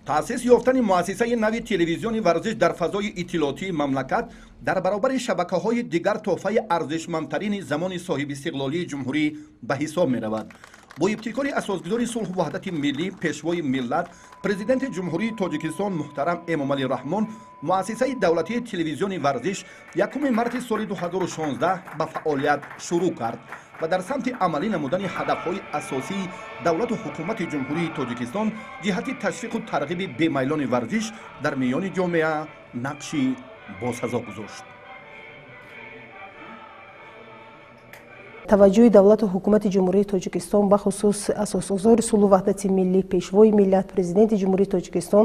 таъсис ёфтани муассисаи нави телевизиони варзиш дар фазои иттилоотии мамлакат дар баробари шабакаҳои дигар тоҳфаи арзишмандтарини замони соҳибистиқлолии ҷумҳурӣ ба ҳисоб меравад. бо ибтикори асосгузори сулҳу ваҳдати миллӣ пешвои миллат президенти ҷумҳурии тоҷикистон муҳтарам эмомалӣ раҳмон муассисаи давлатии телевизиони варзиш 1 марти соли 2016 ба фаъолият шурӯъ кард ва дар самти амалӣ намудани ҳадафҳои асосии давлату ҳукумати ҷумҳурии тоҷикистон ҷиҳати ташвиқу тарғиби бемайлони варзиш дар миёни ҷомеа нақши босазо гузошт. таваҷҷӯҳи давлату ҳукумати ҷумҳурии тоҷикистон ба хусус асосгузори сулҳу ваҳдати миллӣ пешвои миллат президенти ҷумҳурии тоҷикистон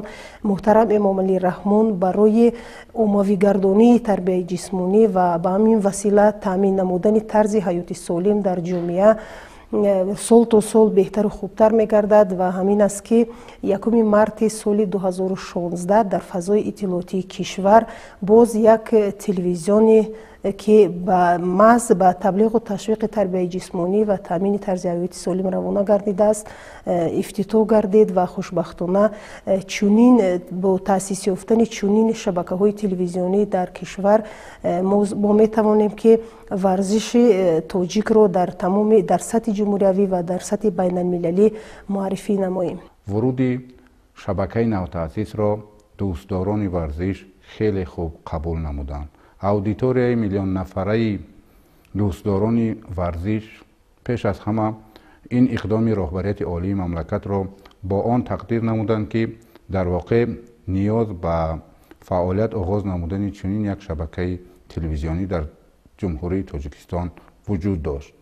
муҳтарам эмомалӣ раҳмон барои оммавигардонии тарбияи ҷисмонӣ ва ба ҳамин васила таъмин намудани тарзи ҳаёти солим дар ҷомеа сол то сол беҳтару хубтар мегардад ва ҳамин аст ки 1 марти соли 2016 дар фазои иттилоотии кишвар боз як телевизиони ки маҳз ба таблиғу ташвиқи тарбияи ҷисмонӣ ва таъмини тарзи ҳаёти солим равона гардидааст ифтитоҳ гардид ва хушбахтона чунин бо таъсис ёфтани чунин шабакаҳои телевизионӣ дар кишвар мо метавонем ки варзиши тоҷикро дар сатҳи ҷумҳуриявӣ ва дар сатҳи байналмилалӣ муаррифӣ намоем. вуруди шабакаи навтаъсисро дӯстдорони варзиш хеле хуб қабул намуданд. аудиторияи миллионнафараи дӯстдорони варзиш пеш аз ҳама ин иқдоми роҳбарияти олии мамлакатро бо он тақдир намуданд ки дар воқеъ ниёз ба фаъолият оғоз намудани чунин як шабакаи телевизионӣ дар ҷумҳурии тоҷикистон вуҷуд дошт.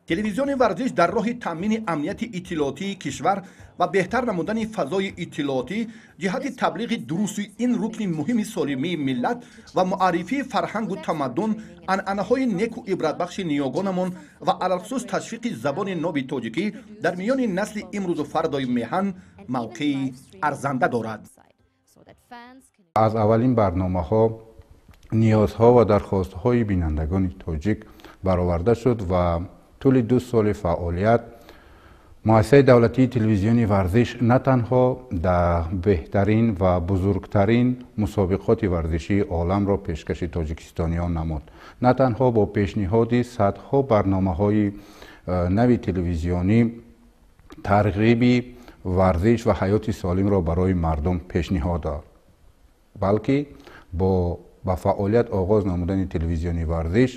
телевизиони варзиш дар роҳи таъмини амнияти иттилоотии кишвар ва беҳтар намудани фазои иттилоотӣ ҷиҳати таблиғи дурусти ин рукни муҳими солимии миллат ва муаррифии фарҳангу тамаддун анъанаҳои неку ибратбахши ниёгонамон ва алахусус ташвиқи забони нови тоҷикӣ дар миёни насли имрӯзу фардои меҳан мавқеи арзанда дорад. аз аввалин барномаҳо ниёзҳо ва дархостҳои бинандагони тоҷик бароварда шуд ва тӯли 2 соли фаъолият муассисаи давлатии телевизиони варзиш на танҳо дар беҳтарин ва бузургтарин мусобиқоти варзишии оламро пешкаши тоҷикистониён намуд. на танҳо бо пешниҳоди садҳо барномаҳои нави телевизионӣ тарғиби варзиш ва ҳаёти солимро барои мардум пешниҳод дод, балки ба фаъолият оғоз намудани телевизиони варзиш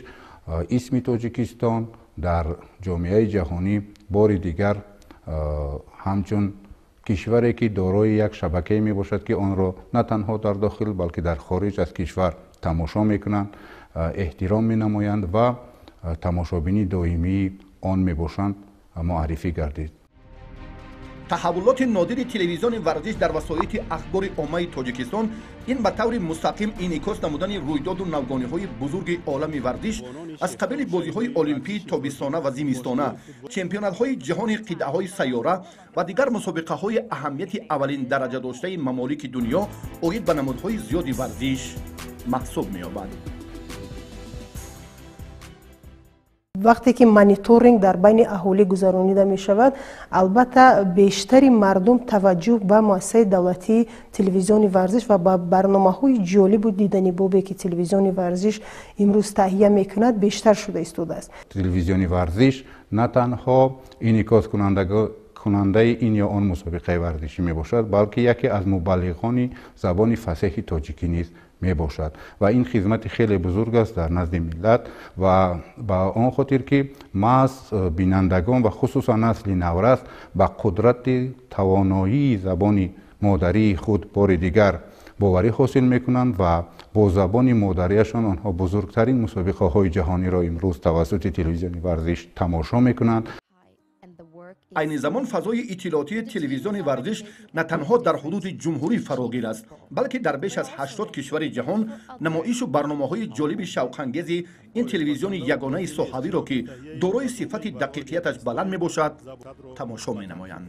исми тоҷикистон дар ҷомеаи ҷаҳонӣ бори дигар ҳамчун кишваре ки дорои як шабакае мебошад ки онро на танҳо дар дохил балки дар хориҷ аз кишвар тамошо мекунанд, эҳтиром менамоянд ва тамошобини доимии он мебошанд муаррифӣ гардид. таҳаввулоти нодири телевизиони варзиш дар васоити ахбори оммаи тоҷикистон ин ба таври мустақим инъикос намудани рӯйдоду навгониҳои бузурги олами варзиш аз қабили бозиҳои олимпии тобистона ва зимистона, чемпионатҳои ҷаҳони қитъаҳои сайёра ва дигар мусобиқаҳои аҳамияти аввалин дараҷа доштаи мамолики дунё оид ба намудҳои зиёди варзиш маҳсуб меёбад. вақте ки мониторинг дар байни аҳолӣ гузаронида мешавад, албатта бештари мардум таваҷҷӯҳ ба муассисаи давлатии телевизиони варзиш ва ба барномаҳои ҷолибу диданибобе ки телевизиони варзиш имрӯз таҳия мекунад бештар шуда истодааст. телевизиони варзиш на танҳо инъикос кунандаи ин ё он мусобиқаи варзишӣ мебошад, балки яке аз мубаллиғони забони фасеҳи тоҷикӣ низ мебошад ва ин хизмати хеле бузург аст дар назди миллат ва ба он хотир ки маҳз бинандагон ва хусусан насли наврас ба қудрати тавоноии забони модарии худ бори дигар боварӣ ҳосил мекунанд ва бо забони модарияшон онҳо бузургтарин мусобиқаҳои ҷаҳониро имрӯз тавассути телевизиони варзиш тамошо мекунанд. айни замон фазои иттилоотии телевизиони варзиш на танҳо дар ҳудуди ҷумҳурӣ фарогир аст, балки дар беш аз 80 кишвари ҷаҳон намоишу барномаҳои ҷолиби шавқангези ин телевизиони ягонаи соҳавиро ки дорои сифати дақиқияташ баланд мебошад тамошо менамоянд.